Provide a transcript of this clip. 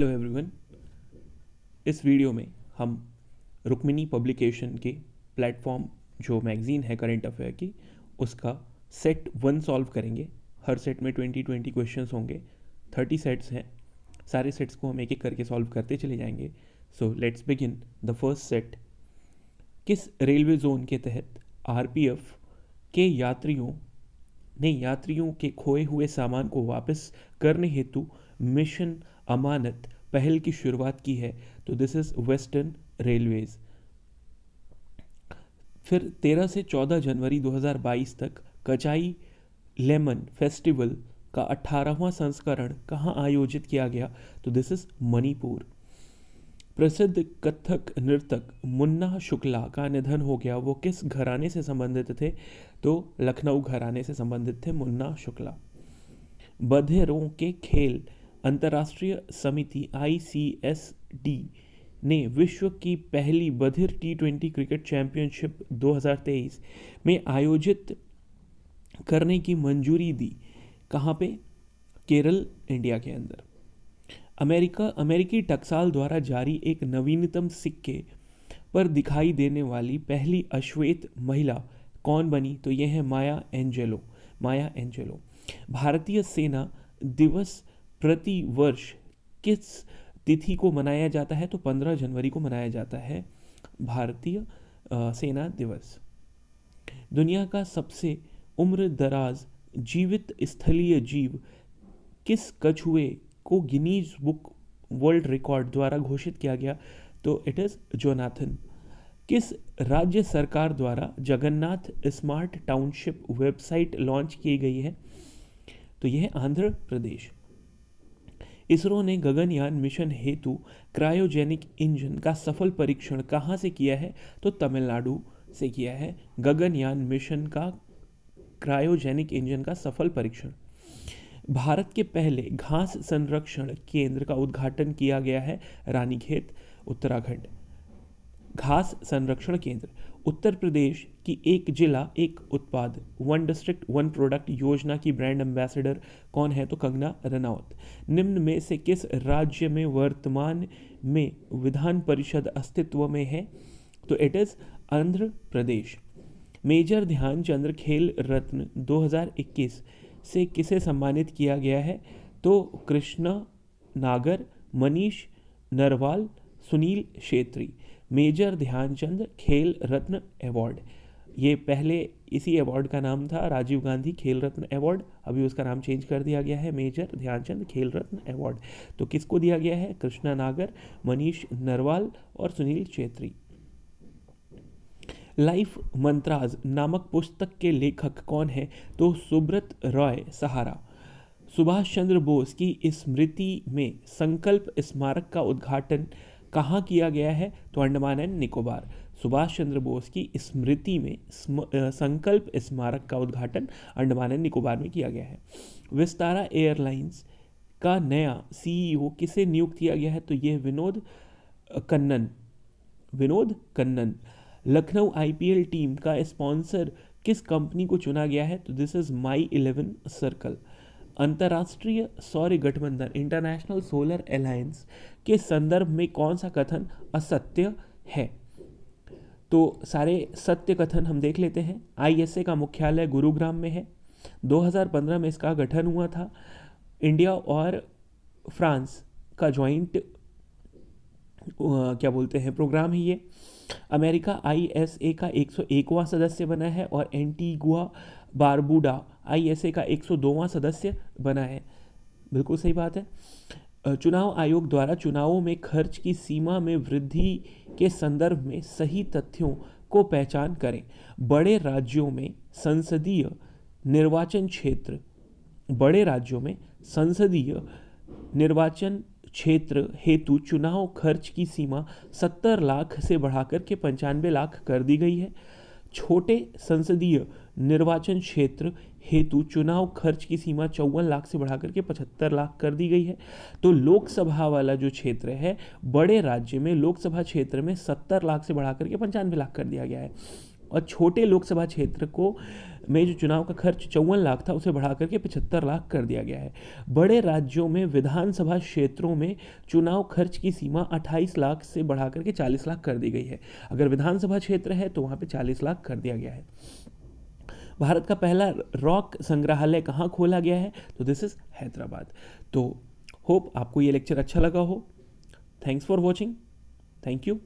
Hello everyone. इस video में हम रुक्मिणी पब्लिकेशन के प्लेटफॉर्म जो मैगज़ीन है करंट अफेयर की, उसका सेट 1 सॉल्व करेंगे। हर सेट में 20 क्वेश्चंस होंगे। 30 सेट्स हैं। सारे सेट्स को हम एक एक करके सॉल्व करते चले जाएंगे। So let's begin the first set. किस रेलवे जोन के तहत आरपीएफ के यात्रियों के खोए हुए सामान को वापस करने हेतु मिशन अमानत पहल की शुरुआत की है? तो दिस इज वेस्टर्न रेलवेज। फिर 13 से 14 जनवरी 2022 तक कचाई लेमन फेस्टिवल का 18वां संस्करण कहाँ आयोजित किया गया? तो दिस इज मणिपुर। प्रसिद्ध कथक नर्तक मुन्ना शुक्ला का निधन हो गया। वो किस घराने से संबंधित थे? तो लखनऊ घराने से संबंधित थे मुन्ना शुक्ला। बधिरों के खेल अंतर्राष्ट्रीय समिति ICSD ने विश्व की पहली बधिर T20 क्रिकेट चैंपियनशिप 2023 में आयोजित करने की मंजूरी दी। कहाँ पे? केरल, इंडिया के अंदर। अमेरिकी टकसाल द्वारा जारी एक नवीनतम सिक्के पर दिखाई देने वाली पहली अश्वेत महिला कौन बनी? तो यह है माया एंजेलो। भारतीय सेना दिवस प्रति वर्ष किस तिथि को मनाया जाता है? तो 15 जनवरी को मनाया जाता है भारतीय सेना दिवस। दुनिया का सबसे उम्र दराज जीवित स्थलीय जीव किस कछुए को गिनीज बुक वर्ल्ड रिकॉर्ड द्वारा घोषित किया गया? तो इट इज जोनाथन। किस राज्य सरकार द्वारा Jagannath smart township website launch की गई है? तो यह है आंध्र प्रदेश। इसरो ने गगनयान मिशन हेतु क्रायोजेनिक इंजन का सफल परीक्षण कहाँ से किया है? तो तमिलनाडु से किया है गगनयान मिशन का क्रायोजेनिक इंजन का सफल परीक्षण। भारत के पहले घास संरक्षण केंद्र का उद्घाटन किया गया है रानीखेत, उत्तराखंड। घास संरक्षण केंद्र। उत्तर प्रदेश की एक जिला एक उत्पाद 1 डिस्ट्रिक्ट 1 प्रोडक्ट योजना की ब्रांड एम्बेसडर कौन है? तो कंगना रनौत। निम्न में से किस राज्य में वर्तमान में विधान परिषद अस्तित्व में है? तो it is Andhra Pradesh. Major Dhyanchand Khel Ratna 2021 से किसे सम्मानित किया गया है? तो कृष्णा नागर, मनीष नरवाल, सुनील छेत्री। मेजर ध्यानचंद खेल रत्न अवार्ड, ये पहले इसी अवार्ड का नाम था राजीव गांधी खेल रत्न अवार्ड, अभी उसका नाम चेंज कर दिया गया है मेजर ध्यानचंद खेल रत्न अवार्ड। तो किसको दिया गया है? कृष्णा नागर, मनीष नरवाल और सुनील छेत्री। लाइफ मंत्राज नामक पुस्तक के लेखक कौन है? तो सुब्रत रॉय सहारा। सुभाष चंद्र बोस की स्मृति में संकल्प स्मारक का उद्घाटन कहाँ किया गया है? तो अंडमान एंड निकोबार। सुभाष चंद्र बोस की स्मृति में संकल्प स्मारक का उद्घाटन अंडमान एंड निकोबार में किया गया है। विस्तारा एयरलाइंस का नया CEO किसे नियुक्त किया गया है? तो यह विनोद कन्नन। लखनऊ IPL टीम का स्पॉन्सर किस कंपनी को चुना गया है? तो दिस इज माई 11 सर्कल। अंतर्राष्ट्रीय सौर गठबंधन इंटरनेशनल सोलर अलायंस के संदर्भ में कौन सा कथन असत्य है? तो सारे सत्य कथन हम देख लेते हैं। ISA का मुख्यालय गुरुग्राम में है। 2015 में इसका गठन हुआ था। इंडिया और फ्रांस का ज्वाइंट प्रोग्राम है ये। अमेरिका ISA का 101वां सदस्य बना है और एंटीगुआ बारबूडा ISA का 102वां सदस्य बना है। बिल्कुल सही बात है। चुनाव आयोग द्वारा चुनावों में खर्च की सीमा में वृद्धि के संदर्भ में सही तथ्यों को पहचान करें। बड़े राज्यों में संसदीय निर्वाचन क्षेत्र हेतु चुनाव खर्च की सीमा 70 लाख से बढ़ाकर के 95 लाख कर दी गई है। छोटे संसदीय निर्वाचन क्षेत्र हेतु चुनाव खर्च की सीमा 54 लाख से बढ़ाकर के 75 लाख कर दी गई है। तो लोकसभा वाला जो क्षेत्र है बड़े राज्य में लोकसभा क्षेत्र में 70 लाख से बढ़ाकर के 95 लाख कर दिया गया है और छोटे लोकसभा क्षेत्र को में जो चुनाव का खर्च 54 लाख था उसे बढ़ा करके 75 लाख कर दिया गया है। बड़े राज्यों में विधानसभा क्षेत्रों में चुनाव खर्च की सीमा 28 लाख से बढ़ा करके 40 लाख कर दी गई है। अगर विधानसभा क्षेत्र है तो वहाँ पे 40 लाख कर दिया गया है। भारत का पहला रॉक संग्रहालय कहाँ खोला गया है? तो दिस इज हैदराबाद। तो होप आपको ये लेक्चर अच्छा लगा हो। Thanks for watching. Thank you.